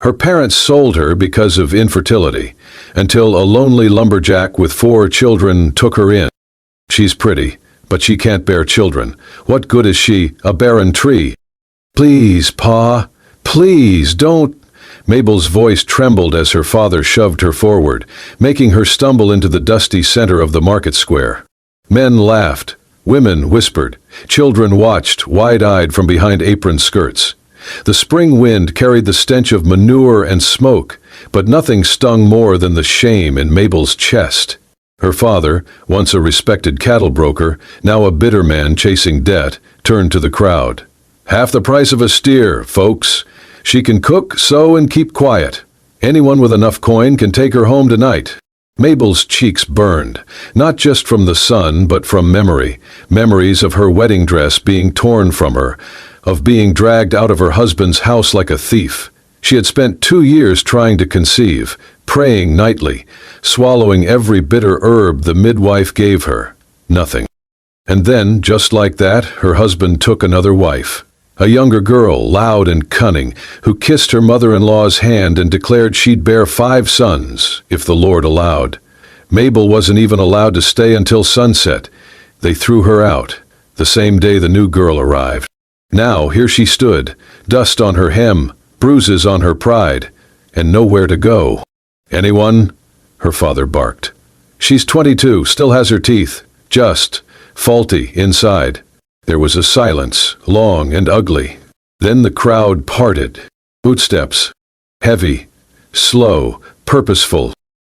Her parents sold her because of infertility, until a lonely lumberjack with 4 children took her in. She's pretty, but she can't bear children. What good is she, a barren tree? Please, Pa, please, don't. Mabel's voice trembled as her father shoved her forward, making her stumble into the dusty center of the market square. Men laughed, women whispered, children watched, wide-eyed from behind apron skirts. The spring wind carried the stench of manure and smoke, but nothing stung more than the shame in Mabel's chest. Her father, once a respected cattle broker, now a bitter man chasing debt, turned to the crowd. "Half the price of a steer, folks. She can cook, sew, and keep quiet. Anyone with enough coin can take her home tonight." Mabel's cheeks burned, not just from the sun, but from memories of her wedding dress being torn from her, of being dragged out of her husband's house like a thief. She had spent 2 years trying to conceive, praying nightly, swallowing every bitter herb the midwife gave her. Nothing. And then, just like that, her husband took another wife. A younger girl, loud and cunning, who kissed her mother-in-law's hand and declared she'd bear 5 sons, if the Lord allowed. Mabel wasn't even allowed to stay until sunset. They threw her out, the same day the new girl arrived. Now here she stood, dust on her hem, bruises on her pride, and nowhere to go. "Anyone?" her father barked. "She's 22, still has her teeth, just faulty inside." There was a silence, long and ugly. Then the crowd parted. Footsteps. Heavy, slow, purposeful.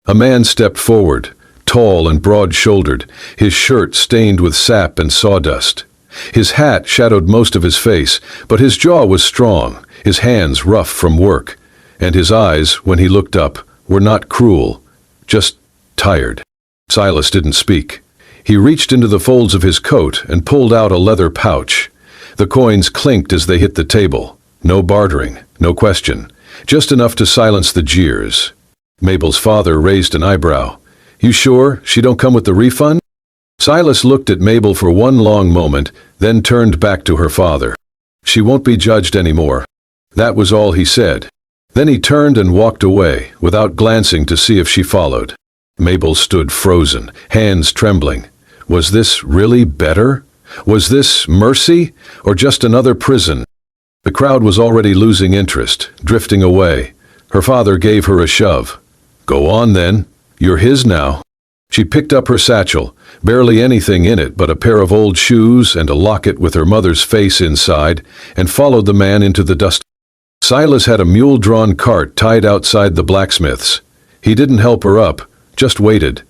A man stepped forward, tall and broad-shouldered, his shirt stained with sap and sawdust. His hat shadowed most of his face, but his jaw was strong, his hands rough from work, and his eyes, when he looked up, were not cruel, just tired. Silas didn't speak. He reached into the folds of his coat and pulled out a leather pouch. The coins clinked as they hit the table. No bartering, no question, just enough to silence the jeers. Mabel's father raised an eyebrow. "You sure she don't come with the refund?" Silas looked at Mabel for one long moment, then turned back to her father. "She won't be judged anymore." That was all he said. Then he turned and walked away, without glancing to see if she followed. Mabel stood frozen, hands trembling. Was this really better? Was this mercy, or just another prison? The crowd was already losing interest, drifting away. Her father gave her a shove. "Go on then. You're his now." She picked up her satchel, barely anything in it but a pair of old shoes and a locket with her mother's face inside, and followed the man into the dust. Silas had a mule-drawn cart tied outside the blacksmith's. He didn't help her up, just waited.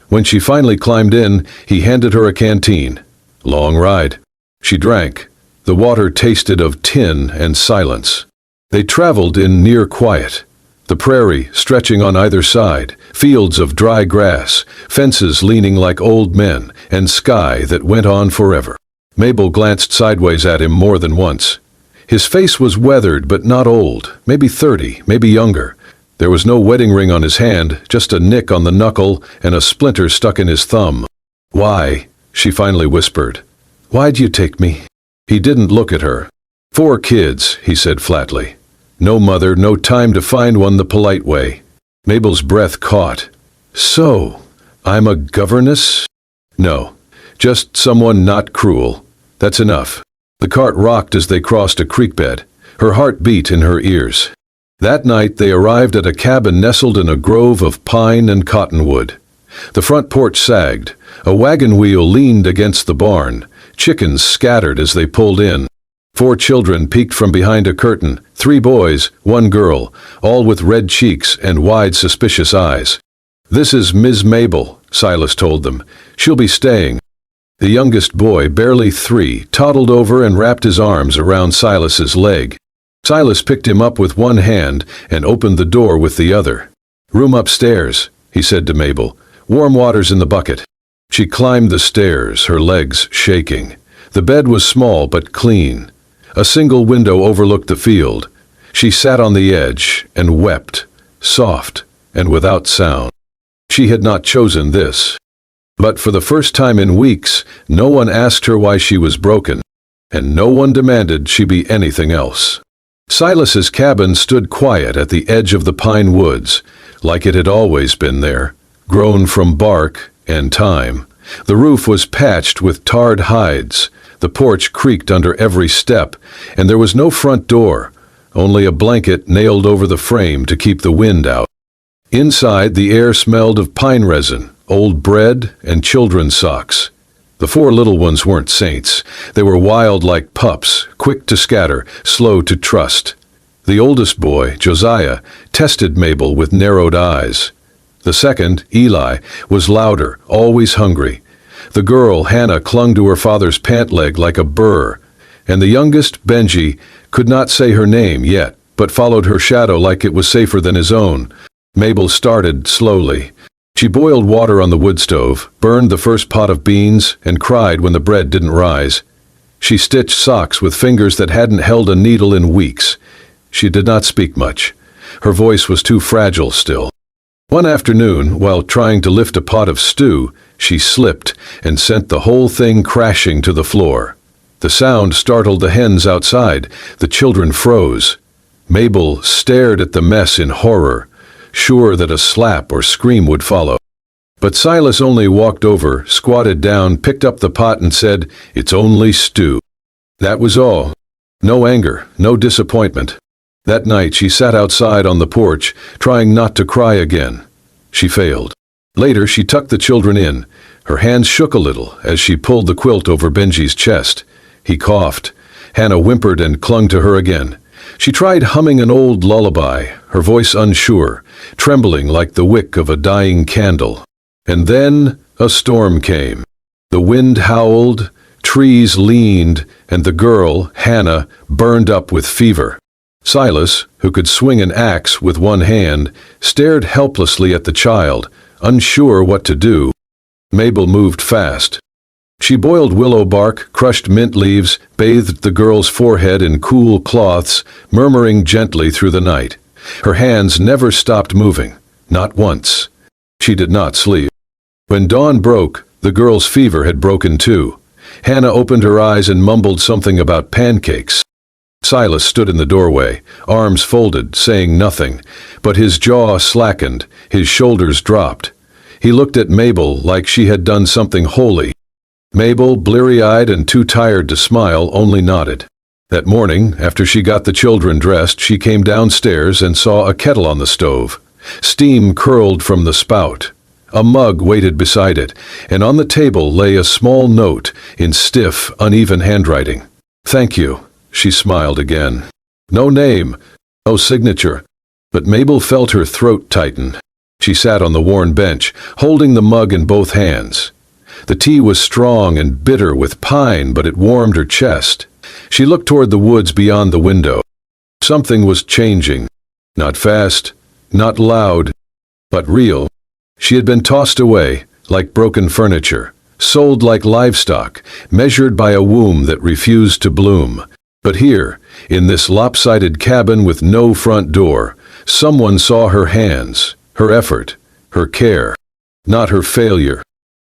When she finally climbed in, he handed her a canteen. Long ride. She drank. The water tasted of tin and silence. They traveled in near quiet. The prairie stretching on either side, fields of dry grass, fences leaning like old men, and sky that went on forever. Mabel glanced sideways at him more than once. His face was weathered but not old, maybe 30, maybe younger. There was no wedding ring on his hand, just a nick on the knuckle and a splinter stuck in his thumb. "Why?" she finally whispered. "Why'd you take me?" He didn't look at her. "4 kids," he said flatly. "No mother, no time to find one the polite way." Mabel's breath caught. "So, I'm a governess?" "No, just someone not cruel. That's enough." The cart rocked as they crossed a creek bed. Her heart beat in her ears. That night they arrived at a cabin nestled in a grove of pine and cottonwood. The front porch sagged. A wagon wheel leaned against the barn. Chickens scattered as they pulled in. 4 children peeked from behind a curtain, 3 boys, 1 girl, all with red cheeks and wide, suspicious eyes. "This is Ms. Mabel," Silas told them. "She'll be staying." The youngest boy, barely 3, toddled over and wrapped his arms around Silas's leg. Silas picked him up with one hand and opened the door with the other. "Room upstairs," he said to Mabel. "Warm water's in the bucket." She climbed the stairs, her legs shaking. The bed was small but clean. A single window overlooked the field. She sat on the edge and wept, soft and without sound. She had not chosen this. But for the first time in weeks, no one asked her why she was broken, and no one demanded she be anything else. Silas's cabin stood quiet at the edge of the pine woods, like it had always been there, grown from bark and time. The roof was patched with tarred hides, the porch creaked under every step, and there was no front door, only a blanket nailed over the frame to keep the wind out. Inside, the air smelled of pine resin, old bread, and children's socks. The 4 little ones weren't saints. They were wild like pups, quick to scatter, slow to trust. The oldest boy, Josiah, tested Mabel with narrowed eyes. The second, Eli, was louder, always hungry. The girl, Hannah, clung to her father's pant leg like a burr. And the youngest, Benji, could not say her name yet, but followed her shadow like it was safer than his own. Mabel started slowly. She boiled water on the wood stove, burned the first pot of beans, and cried when the bread didn't rise. She stitched socks with fingers that hadn't held a needle in weeks. She did not speak much. Her voice was too fragile still. One afternoon, while trying to lift a pot of stew, she slipped and sent the whole thing crashing to the floor. The sound startled the hens outside. The children froze. Mabel stared at the mess in horror, sure that a slap or scream would follow. But Silas only walked over, squatted down, picked up the pot and said, "It's only stew." That was all. No anger, no disappointment. That night she sat outside on the porch, trying not to cry again. She failed. Later she tucked the children in. Her hands shook a little as she pulled the quilt over Benji's chest. He coughed. Hannah whimpered and clung to her again. She tried humming an old lullaby, her voice unsure, trembling like the wick of a dying candle. And then a storm came. The wind howled, trees leaned, and the girl, Hannah, burned up with fever. Silas, who could swing an axe with one hand, stared helplessly at the child, unsure what to do. Mabel moved fast. She boiled willow bark, crushed mint leaves, bathed the girl's forehead in cool cloths, murmuring gently through the night. Her hands never stopped moving, not once. She did not sleep. When dawn broke, the girl's fever had broken too. Hannah opened her eyes and mumbled something about pancakes. Silas stood in the doorway, arms folded, saying nothing, but his jaw slackened, his shoulders dropped. He looked at Mabel like she had done something holy. Mabel, bleary-eyed and too tired to smile, only nodded. That morning, after she got the children dressed, she came downstairs and saw a kettle on the stove. Steam curled from the spout. A mug waited beside it, and on the table lay a small note in stiff, uneven handwriting. "Thank you," she smiled again. No name, no signature, but Mabel felt her throat tighten. She sat on the worn bench, holding the mug in both hands. The tea was strong and bitter with pine, but it warmed her chest. She looked toward the woods beyond the window. Something was changing. Not fast, not loud, but real. She had been tossed away, like broken furniture, sold like livestock, measured by a womb that refused to bloom. But here, in this lopsided cabin with no front door, someone saw her hands, her effort, her care, not her failure.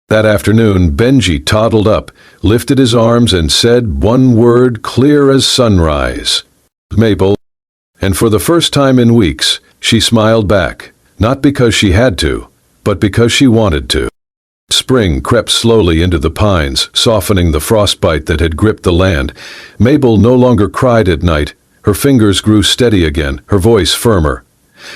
That afternoon, Benji toddled up, lifted his arms and said one word clear as sunrise. "Mabel." And for the first time in weeks, she smiled back, not because she had to, but because she wanted to. Spring crept slowly into the pines, softening the frostbite that had gripped the land. Mabel no longer cried at night. Her fingers grew steady again, her voice firmer.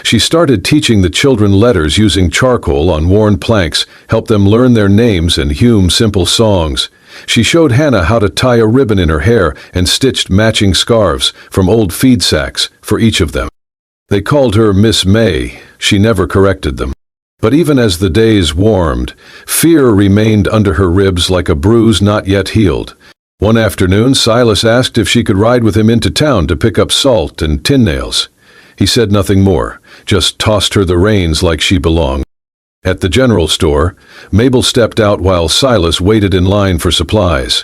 She started teaching the children letters using charcoal on worn planks, helped them learn their names and hum simple songs. She showed Hannah how to tie a ribbon in her hair and stitched matching scarves from old feed sacks for each of them. They called her Miss May. She never corrected them. But even as the days warmed, fear remained under her ribs like a bruise not yet healed. One afternoon, Silas asked if she could ride with him into town to pick up salt and tin nails. He said nothing more, just tossed her the reins like she belonged. At the general store, Mabel stepped out while Silas waited in line for supplies.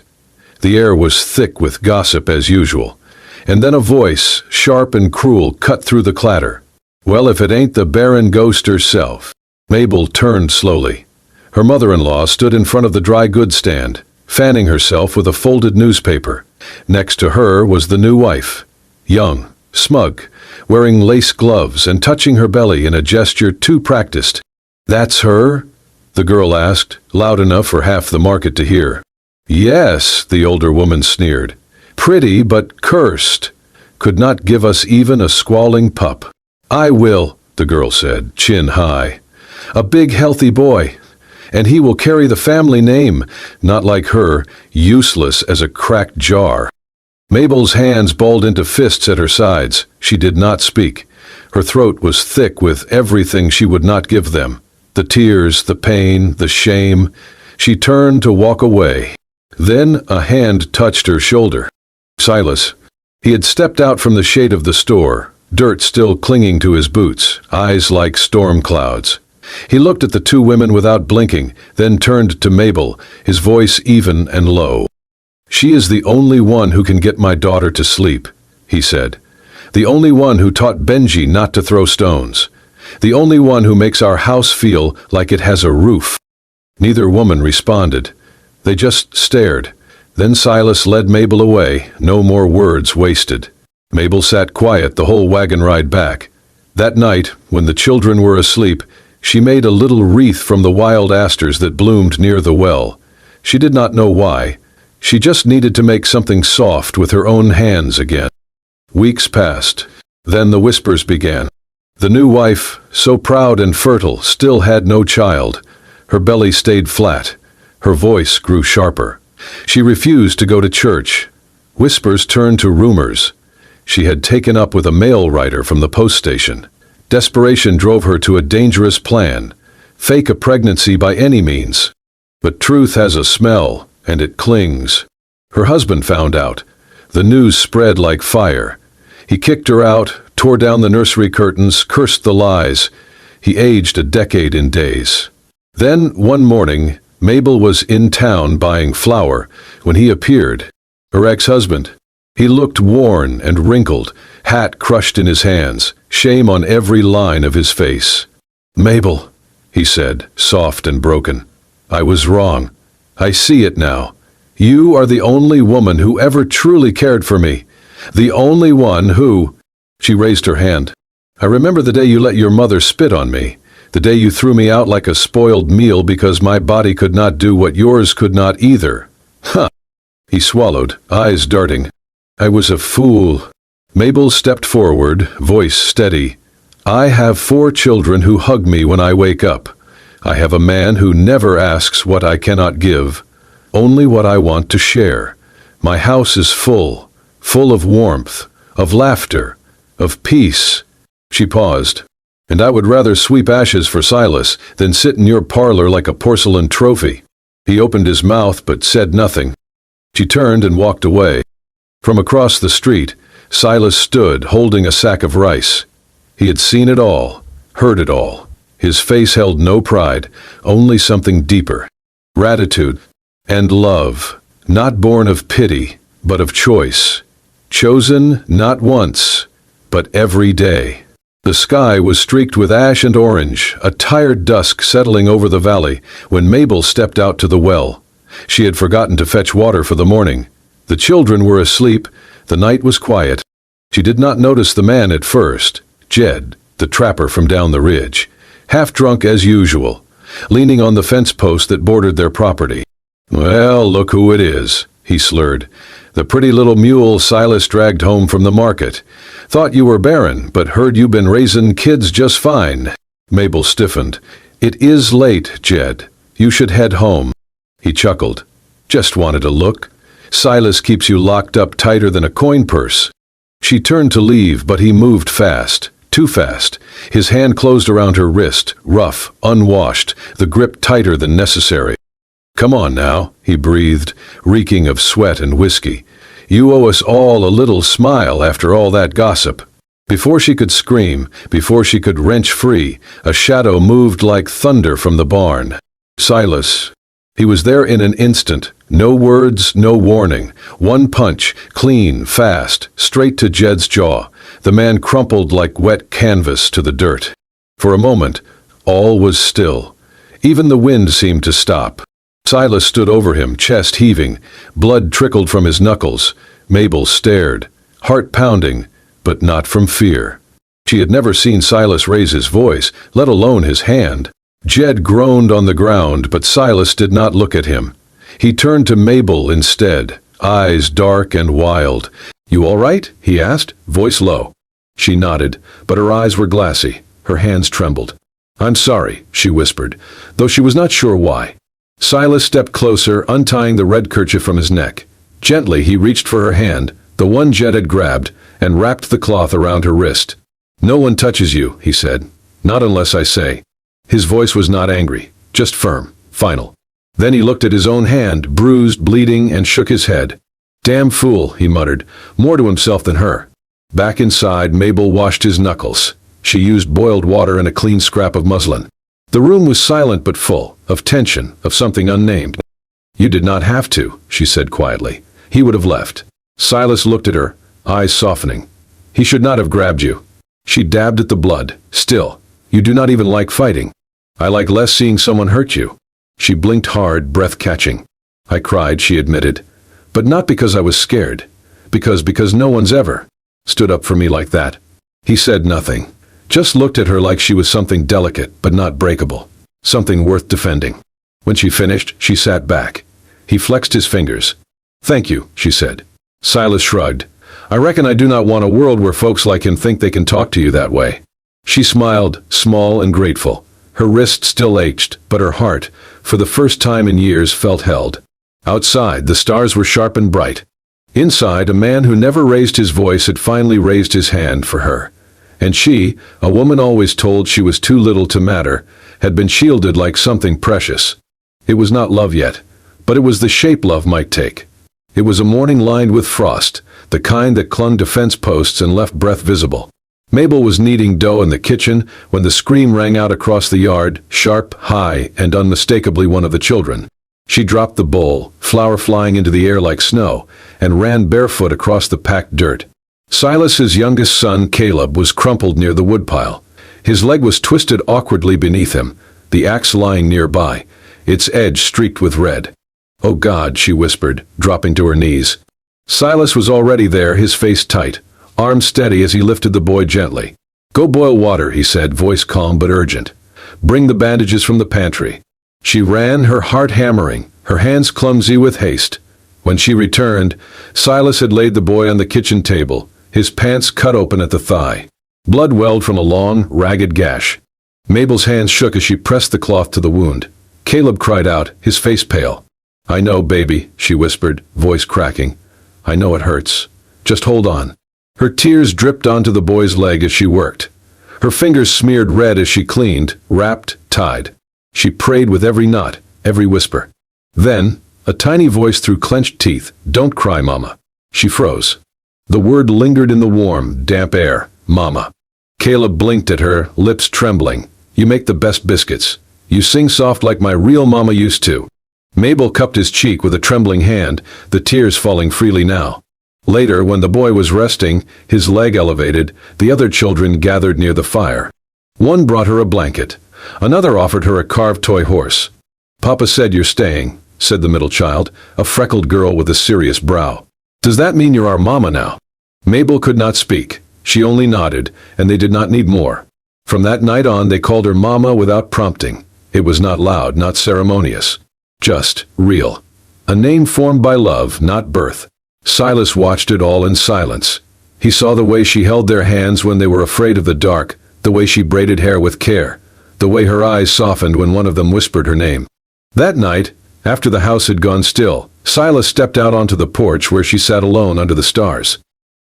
The air was thick with gossip as usual. And then a voice, sharp and cruel, cut through the clatter. "Well, if it ain't the barren ghost herself." Mabel turned slowly. Her mother-in-law stood in front of the dry goods stand, fanning herself with a folded newspaper. Next to her was the new wife, young, smug, wearing lace gloves and touching her belly in a gesture too practiced. "That's her?" the girl asked, loud enough for half the market to hear. "Yes," the older woman sneered. "Pretty but cursed. Could not give us even a squalling pup." "I will," the girl said, chin high. "A big healthy boy. And he will carry the family name, not like her, useless as a cracked jar." Mabel's hands balled into fists at her sides. She did not speak. Her throat was thick with everything she would not give them. The tears, the pain, the shame. She turned to walk away. Then a hand touched her shoulder. Silas. He had stepped out from the shade of the store, dirt still clinging to his boots, eyes like storm clouds. He looked at the two women without blinking, then turned to Mabel, his voice even and low. "She is the only one who can get my daughter to sleep," he said. "The only one who taught Benji not to throw stones. The only one who makes our house feel like it has a roof." Neither woman responded. They just stared. Then Silas led Mabel away, no more words wasted. Mabel sat quiet the whole wagon ride back. That night, when the children were asleep, she made a little wreath from the wild asters that bloomed near the well. She did not know why. She just needed to make something soft with her own hands again. Weeks passed. Then the whispers began. The new wife, so proud and fertile, still had no child. Her belly stayed flat. Her voice grew sharper. She refused to go to church. Whispers turned to rumors. She had taken up with a mail writer from the post station. Desperation drove her to a dangerous plan. Fake a pregnancy by any means. But truth has a smell, and it clings. Her husband found out. The news spread like fire. He kicked her out, tore down the nursery curtains, cursed the lies. He aged a decade in days. Then, one morning, Mabel was in town buying flour when he appeared. Her ex-husband. He looked worn and wrinkled, hat crushed in his hands, shame on every line of his face. "Mabel," he said, soft and broken. "I was wrong. I see it now. You are the only woman who ever truly cared for me. The only one who—" She raised her hand. "I remember the day you let your mother spit on me. The day you threw me out like a spoiled meal because my body could not do what yours could not either." "Huh." He swallowed, eyes darting. "I was a fool." Mabel stepped forward, voice steady. "I have 4 children who hug me when I wake up. I have a man who never asks what I cannot give, only what I want to share. My house is full of warmth, of laughter, of peace." She paused. "And I would rather sweep ashes for Silas than sit in your parlor like a porcelain trophy." He opened his mouth but said nothing. She turned and walked away. From across the street, Silas stood holding a sack of rice. He had seen it all, heard it all. His face held no pride, only something deeper. Gratitude and love, not born of pity, but of choice. Chosen not once, but every day. The sky was streaked with ash and orange, a tired dusk settling over the valley when Mabel stepped out to the well. She had forgotten to fetch water for the morning. The children were asleep. The night was quiet. She did not notice the man at first, Jed, the trapper from down the ridge, half drunk as usual, leaning on the fence post that bordered their property. "Well, look who it is," he slurred. "The pretty little mule Silas dragged home from the market. Thought you were barren, but heard you been raising kids just fine." Mabel stiffened. "It is late, Jed. You should head home." He chuckled. "Just wanted a look. Silas keeps you locked up tighter than a coin purse." She turned to leave, but he moved fast, too fast. His hand closed around her wrist, rough, unwashed, the grip tighter than necessary. "Come on now," he breathed, reeking of sweat and whiskey. "You owe us all a little smile after all that gossip." Before she could scream, before she could wrench free, a shadow moved like thunder from the barn. Silas. He was there in an instant. No words, no warning. One punch, clean, fast, straight to Jed's jaw. The man crumpled like wet canvas to the dirt. For a moment, all was still. Even the wind seemed to stop. Silas stood over him, chest heaving. Blood trickled from his knuckles. Mabel stared, heart pounding, but not from fear. She had never seen Silas raise his voice, let alone his hand. Jed groaned on the ground, but Silas did not look at him. He turned to Mabel instead, eyes dark and wild. "You all right?" he asked, voice low. She nodded, but her eyes were glassy. Her hands trembled. "I'm sorry," she whispered, though she was not sure why. Silas stepped closer, untying the red kerchief from his neck. Gently he reached for her hand, the one Jed had grabbed, and wrapped the cloth around her wrist. "No one touches you," he said. "Not unless I say." His voice was not angry, just firm, final. Then he looked at his own hand, bruised, bleeding, and shook his head. "Damn fool," he muttered, more to himself than her. Back inside, Mabel washed his knuckles. She used boiled water and a clean scrap of muslin. The room was silent but full, of tension, of something unnamed. "You did not have to," she said quietly. He would have left. Silas looked at her, eyes softening. "He should not have grabbed you." She dabbed at the blood. "Still, you do not even like fighting." "I like less seeing someone hurt you." She blinked hard, breath catching. "I cried," she admitted. "But not because I was scared. Because no one's ever stood up for me like that." He said nothing. Just looked at her like she was something delicate but not breakable. Something worth defending. When she finished, she sat back. He flexed his fingers. "Thank you," she said. Silas shrugged. "I reckon I do not want a world where folks like him think they can talk to you that way." She smiled, small and grateful. Her wrist still ached, but her heart, for the first time in years, felt held. Outside, the stars were sharp and bright. Inside, a man who never raised his voice had finally raised his hand for her. And she, a woman always told she was too little to matter, had been shielded like something precious. It was not love yet, but it was the shape love might take. It was a morning lined with frost, the kind that clung to fence posts and left breath visible. Mabel was kneading dough in the kitchen when the scream rang out across the yard, sharp, high, and unmistakably one of the children. She dropped the bowl, flour flying into the air like snow, and ran barefoot across the packed dirt. Silas's youngest son, Caleb, was crumpled near the woodpile. His leg was twisted awkwardly beneath him, the axe lying nearby, its edge streaked with red. "Oh God," she whispered, dropping to her knees. Silas was already there, his face tight, arm steady as he lifted the boy gently. "Go boil water," he said, voice calm but urgent. "Bring the bandages from the pantry." She ran, her heart hammering, her hands clumsy with haste. When she returned, Silas had laid the boy on the kitchen table, his pants cut open at the thigh. Blood welled from a long, ragged gash. Mabel's hands shook as she pressed the cloth to the wound. Caleb cried out, his face pale. "I know, baby," she whispered, voice cracking. "I know it hurts. Just hold on." Her tears dripped onto the boy's leg as she worked. Her fingers smeared red as she cleaned, wrapped, tied. She prayed with every knot, every whisper. Then, a tiny voice through clenched teeth, "Don't cry, Mama." She froze. The word lingered in the warm, damp air, "Mama." Caleb blinked at her, lips trembling. "You make the best biscuits. You sing soft like my real mama used to." Mabel cupped his cheek with a trembling hand, the tears falling freely now. Later, when the boy was resting, his leg elevated, the other children gathered near the fire. One brought her a blanket. Another offered her a carved toy horse. "Papa said you're staying," said the middle child, a freckled girl with a serious brow. "Does that mean you're our mama now?" Mabel could not speak. She only nodded, and they did not need more. From that night on, they called her Mama without prompting. It was not loud, not ceremonious. Just real. A name formed by love, not birth. Silas watched it all in silence. He saw the way she held their hands when they were afraid of the dark, the way she braided hair with care, the way her eyes softened when one of them whispered her name. That night, after the house had gone still, Silas stepped out onto the porch where she sat alone under the stars.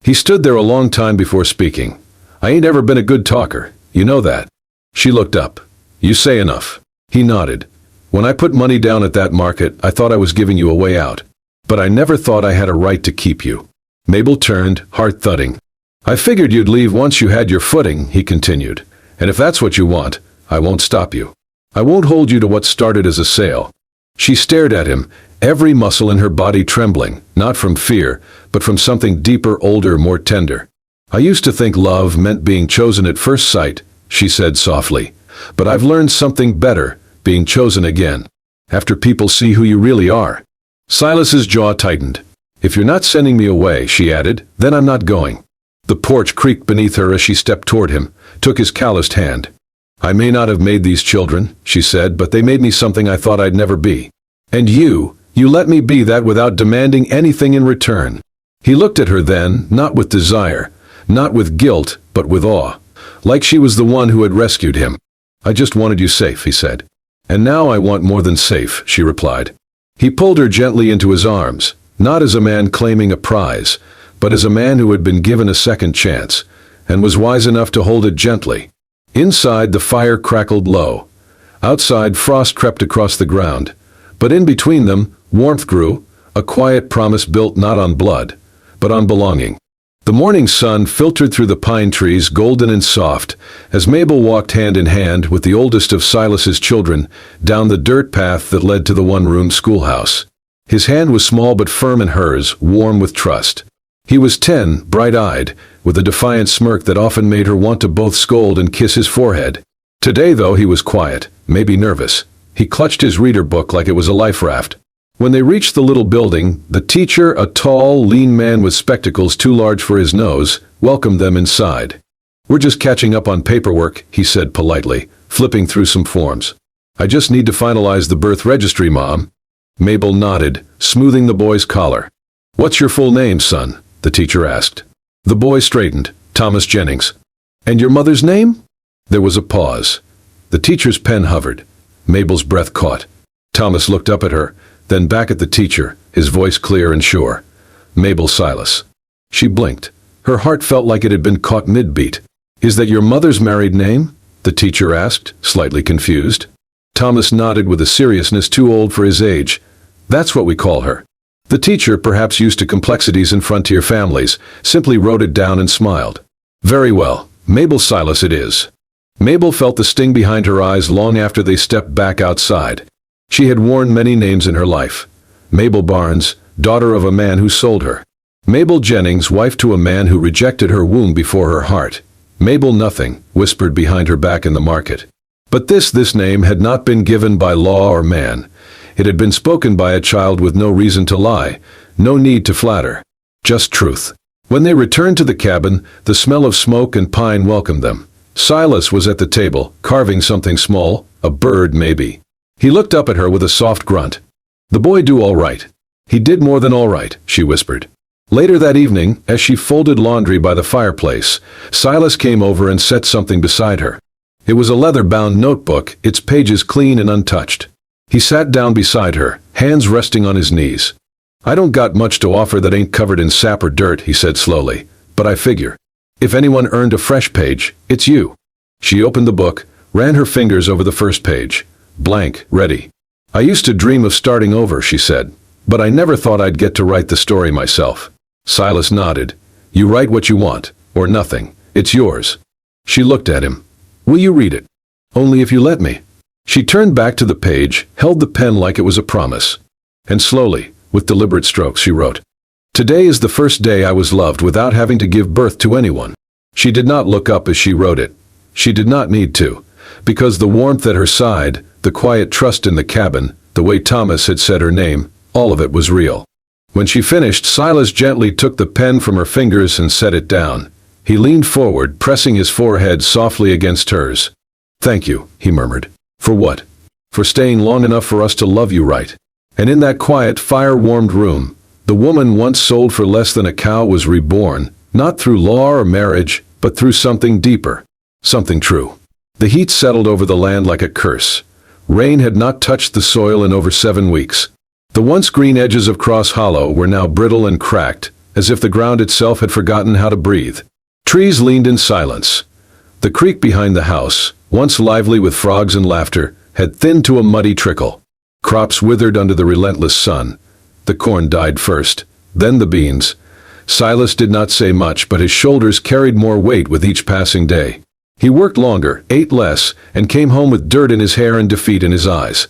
He stood there a long time before speaking. "I ain't ever been a good talker, you know that." She looked up. "You say enough." He nodded. "When I put money down at that market, I thought I was giving you a way out. But I never thought I had a right to keep you." Mabel turned, heart thudding. "I figured you'd leave once you had your footing," he continued. "And if that's what you want, I won't stop you. I won't hold you to what started as a sale." She stared at him, every muscle in her body trembling, not from fear, but from something deeper, older, more tender. "I used to think love meant being chosen at first sight," she said softly. "But I've learned something better, being chosen again. After people see who you really are." Silas's jaw tightened. "If you're not sending me away," she added, "then I'm not going." The porch creaked beneath her as she stepped toward him, took his calloused hand. "I may not have made these children," she said, "but they made me something I thought I'd never be. And you let me be that without demanding anything in return." He looked at her then, not with desire, not with guilt, but with awe, like she was the one who had rescued him. "I just wanted you safe," he said. "And now I want more than safe," she replied. He pulled her gently into his arms, not as a man claiming a prize, but as a man who had been given a second chance, and was wise enough to hold it gently. Inside, the fire crackled low. Outside, frost crept across the ground. But in between them, warmth grew, a quiet promise built not on blood, but on belonging. The morning sun filtered through the pine trees, golden and soft, as Mabel walked hand in hand with the oldest of Silas's children down the dirt path that led to the one-room schoolhouse. His hand was small but firm in hers, warm with trust. He was 10, bright-eyed, with a defiant smirk that often made her want to both scold and kiss his forehead. Today, though, he was quiet, maybe nervous. He clutched his reader book like it was a life raft. When they reached the little building, the teacher, a tall, lean man with spectacles too large for his nose, welcomed them inside. "We're just catching up on paperwork," he said politely, flipping through some forms. "I just need to finalize the birth registry, Mom." Mabel nodded, smoothing the boy's collar. "What's your full name, son?" the teacher asked. The boy straightened. "Thomas Jennings." "And your mother's name?" There was a pause. The teacher's pen hovered. Mabel's breath caught. Thomas looked up at her, then back at the teacher, his voice clear and sure. "Mabel Silas." She blinked. Her heart felt like it had been caught mid-beat. "Is that your mother's married name?" the teacher asked, slightly confused. Thomas nodded with a seriousness too old for his age. "That's what we call her." The teacher, perhaps used to complexities in frontier families, simply wrote it down and smiled. "Very well, Mabel Silas it is." Mabel felt the sting behind her eyes long after they stepped back outside. She had worn many names in her life. Mabel Barnes, daughter of a man who sold her. Mabel Jennings, wife to a man who rejected her womb before her heart. Mabel Nothing, whispered behind her back in the market. But this name had not been given by law or man. It had been spoken by a child with no reason to lie, no need to flatter. Just truth. When they returned to the cabin, the smell of smoke and pine welcomed them. Silas was at the table, carving something small, a bird maybe. He looked up at her with a soft grunt. "The boy do all right." "He did more than all right," she whispered. Later that evening, as she folded laundry by the fireplace, Silas came over and set something beside her. It was a leather-bound notebook, its pages clean and untouched. He sat down beside her, hands resting on his knees. "I don't got much to offer that ain't covered in sap or dirt," he said slowly, "but I figure, if anyone earned a fresh page, it's you." She opened the book, ran her fingers over the first page. Blank, ready. "I used to dream of starting over," she said, "but I never thought I'd get to write the story myself." Silas nodded. "You write what you want, or nothing. It's yours." She looked at him. "Will you read it?" "Only if you let me." She turned back to the page, held the pen like it was a promise. And slowly, with deliberate strokes, she wrote, "Today is the first day I was loved without having to give birth to anyone." She did not look up as she wrote it. She did not need to, because the warmth at her side, the quiet trust in the cabin, the way Thomas had said her name, all of it was real. When she finished, Silas gently took the pen from her fingers and set it down. He leaned forward, pressing his forehead softly against hers. "Thank you," he murmured. "For what?" "For staying long enough for us to love you right." And in that quiet, fire-warmed room, the woman once sold for less than a cow was reborn, not through law or marriage, but through something deeper, something true. The heat settled over the land like a curse. Rain had not touched the soil in over 7 weeks. The once green edges of Cross Hollow were now brittle and cracked, as if the ground itself had forgotten how to breathe. Trees leaned in silence. The creek behind the house, once lively with frogs and laughter, had thinned to a muddy trickle. Crops withered under the relentless sun. The corn died first, then the beans. Silas did not say much, but his shoulders carried more weight with each passing day. He worked longer, ate less, and came home with dirt in his hair and defeat in his eyes.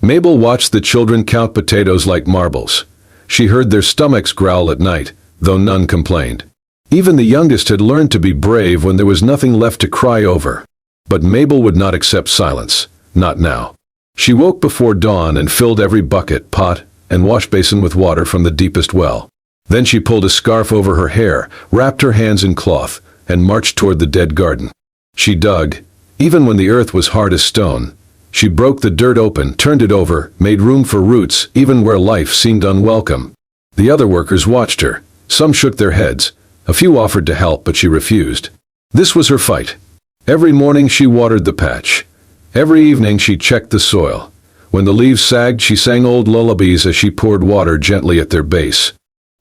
Mabel watched the children count potatoes like marbles. She heard their stomachs growl at night, though none complained. Even the youngest had learned to be brave when there was nothing left to cry over. But Mabel would not accept silence, not now. She woke before dawn and filled every bucket, pot, and wash basin with water from the deepest well. Then she pulled a scarf over her hair, wrapped her hands in cloth, and marched toward the dead garden. She dug, even when the earth was hard as stone. She broke the dirt open, turned it over, made room for roots, even where life seemed unwelcome. The other workers watched her. Some shook their heads. A few offered to help, but she refused. This was her fight. Every morning she watered the patch. Every evening she checked the soil. When the leaves sagged, she sang old lullabies as she poured water gently at their base.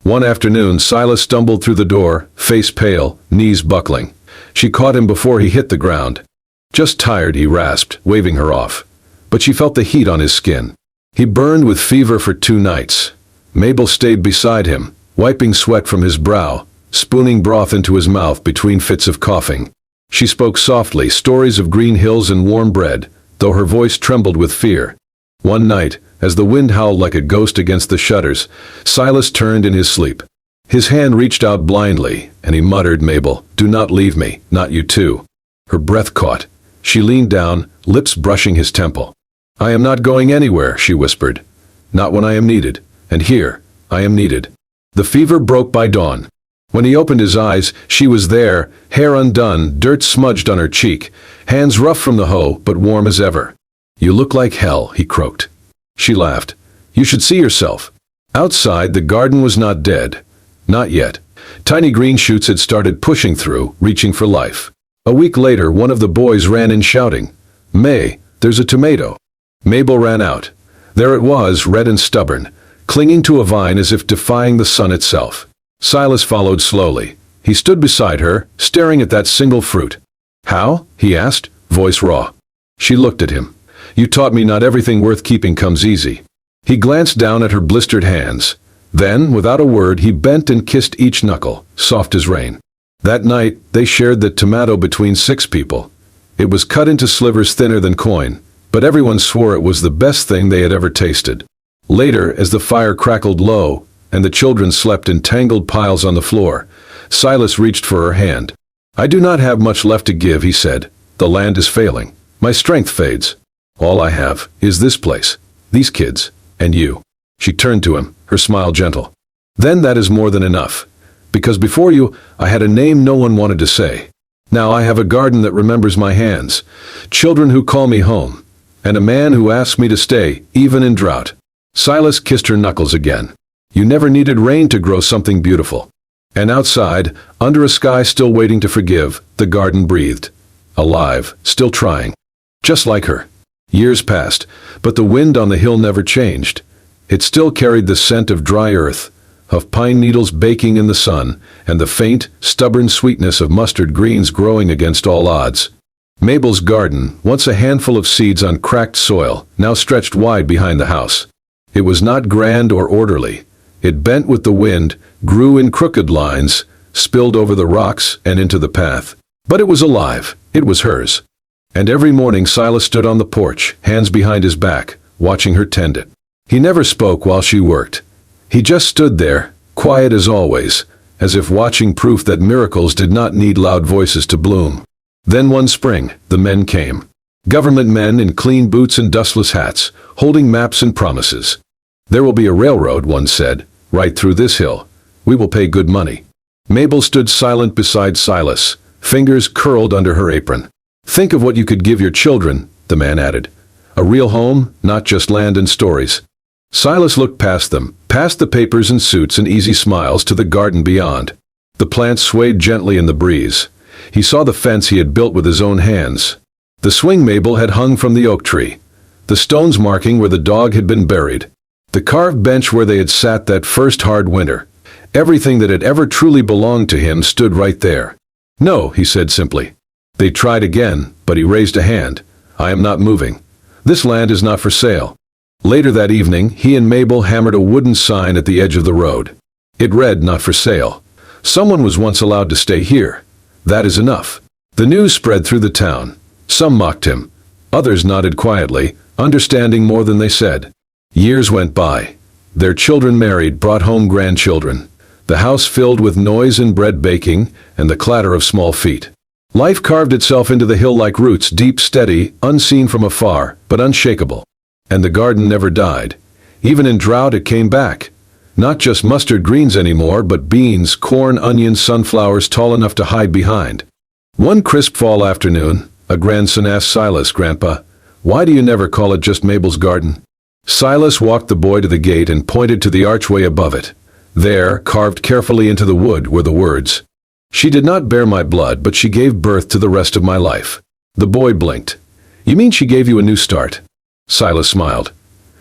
One afternoon, Silas stumbled through the door, face pale, knees buckling. She caught him before he hit the ground. Just tired, he rasped, waving her off. But she felt the heat on his skin. He burned with fever for 2 nights. Mabel stayed beside him, wiping sweat from his brow, spooning broth into his mouth between fits of coughing. She spoke softly, stories of green hills and warm bread, though her voice trembled with fear. One night, as the wind howled like a ghost against the shutters, Silas turned in his sleep. His hand reached out blindly, and he muttered, "Mabel, do not leave me, not you too." Her breath caught. She leaned down, lips brushing his temple. "I am not going anywhere," she whispered. "Not when I am needed. And here, I am needed." The fever broke by dawn. When he opened his eyes, she was there, hair undone, dirt smudged on her cheek, hands rough from the hoe, but warm as ever. "You look like hell," he croaked. She laughed. "You should see yourself." Outside, the garden was not dead. Not yet. Tiny green shoots had started pushing through, reaching for life. A week later, one of the boys ran in shouting, "May, there's a tomato." Mabel ran out. There it was, red and stubborn, clinging to a vine as if defying the sun itself. Silas followed slowly. He stood beside her, staring at that single fruit. "How?" he asked, voice raw. She looked at him. "You taught me not everything worth keeping comes easy." He glanced down at her blistered hands. Then, without a word, he bent and kissed each knuckle, soft as rain. That night, they shared the tomato between 6 people. It was cut into slivers thinner than coin, but everyone swore it was the best thing they had ever tasted. Later, as the fire crackled low, and the children slept in tangled piles on the floor, Silas reached for her hand. "I do not have much left to give," he said. "The land is failing. My strength fades. All I have is this place, these kids, and you." She turned to him, her smile gentle. "Then that is more than enough. Because before you, I had a name no one wanted to say. Now I have a garden that remembers my hands, children who call me home, and a man who asks me to stay, even in drought." Silas kissed her knuckles again. "You never needed rain to grow something beautiful." And outside, under a sky still waiting to forgive, the garden breathed. Alive, still trying. Just like her. Years passed, but the wind on the hill never changed. It still carried the scent of dry earth, of pine needles baking in the sun, and the faint, stubborn sweetness of mustard greens growing against all odds. Mabel's garden, once a handful of seeds on cracked soil, now stretched wide behind the house. It was not grand or orderly. It bent with the wind, grew in crooked lines, spilled over the rocks and into the path. But it was alive. It was hers. And every morning Silas stood on the porch, hands behind his back, watching her tend it. He never spoke while she worked. He just stood there, quiet as always, as if watching proof that miracles did not need loud voices to bloom. Then one spring, the men came. Government men in clean boots and dustless hats, holding maps and promises. "There will be a railroad," one said, "right through this hill. We will pay good money." Mabel stood silent beside Silas, fingers curled under her apron. "Think of what you could give your children," the man added. "A real home, not just land and stories." Silas looked past them, past the papers and suits and easy smiles to the garden beyond. The plants swayed gently in the breeze. He saw the fence he had built with his own hands. The swing Mabel had hung from the oak tree. The stones marking where the dog had been buried. The carved bench where they had sat that first hard winter. Everything that had ever truly belonged to him stood right there. "No," he said simply. They tried again, but he raised a hand. "I am not moving. This land is not for sale." Later that evening, he and Mabel hammered a wooden sign at the edge of the road. It read, "Not for sale. Someone was once allowed to stay here. That is enough." The news spread through the town. Some mocked him. Others nodded quietly, understanding more than they said. Years went by. Their children married, brought home grandchildren. The house filled with noise and bread baking, and the clatter of small feet. Life carved itself into the hill like roots, deep, steady, unseen from afar, but unshakable. And the garden never died. Even in drought it came back. Not just mustard greens anymore, but beans, corn, onions, sunflowers tall enough to hide behind. One crisp fall afternoon, a grandson asked Silas, "Grandpa, why do you never call it just Mabel's garden?" Silas walked the boy to the gate and pointed to the archway above it. There, carved carefully into the wood, were the words, "She did not bear my blood, but she gave birth to the rest of my life." The boy blinked. "You mean she gave you a new start?" Silas smiled.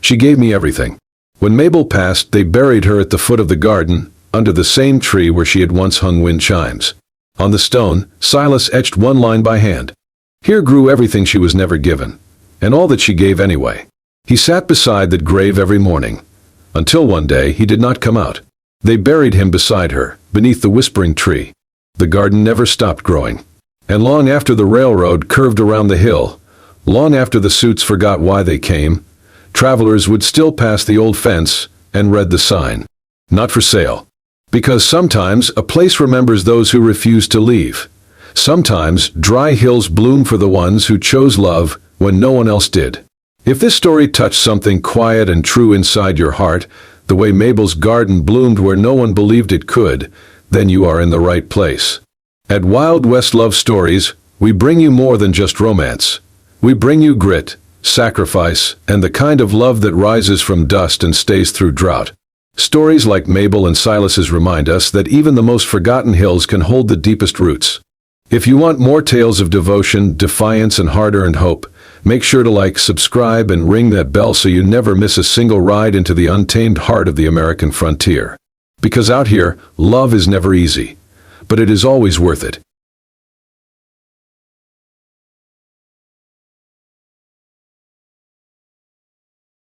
"She gave me everything. When Mabel passed, they buried her at the foot of the garden, under the same tree where she had once hung wind chimes. On the stone, Silas etched one line by hand. Here grew everything she was never given, and all that she gave anyway. He sat beside that grave every morning, until one day he did not come out. They buried him beside her, beneath the whispering tree. The garden never stopped growing. And long after the railroad curved around the hill, long after the suits forgot why they came, travelers would still pass the old fence and read the sign, "Not for sale." Because sometimes a place remembers those who refuse to leave. Sometimes dry hills bloom for the ones who chose love when no one else did. If this story touched something quiet and true inside your heart, the way Mabel's garden bloomed where no one believed it could, then you are in the right place. At Wild West Love Stories, we bring you more than just romance. We bring you grit, sacrifice, and the kind of love that rises from dust and stays through drought. Stories like Mabel and Silas's remind us that even the most forgotten hills can hold the deepest roots. If you want more tales of devotion, defiance, and hard-earned hope, make sure to like, subscribe, and ring that bell so you never miss a single ride into the untamed heart of the American frontier. Because out here, love is never easy, but it is always worth it.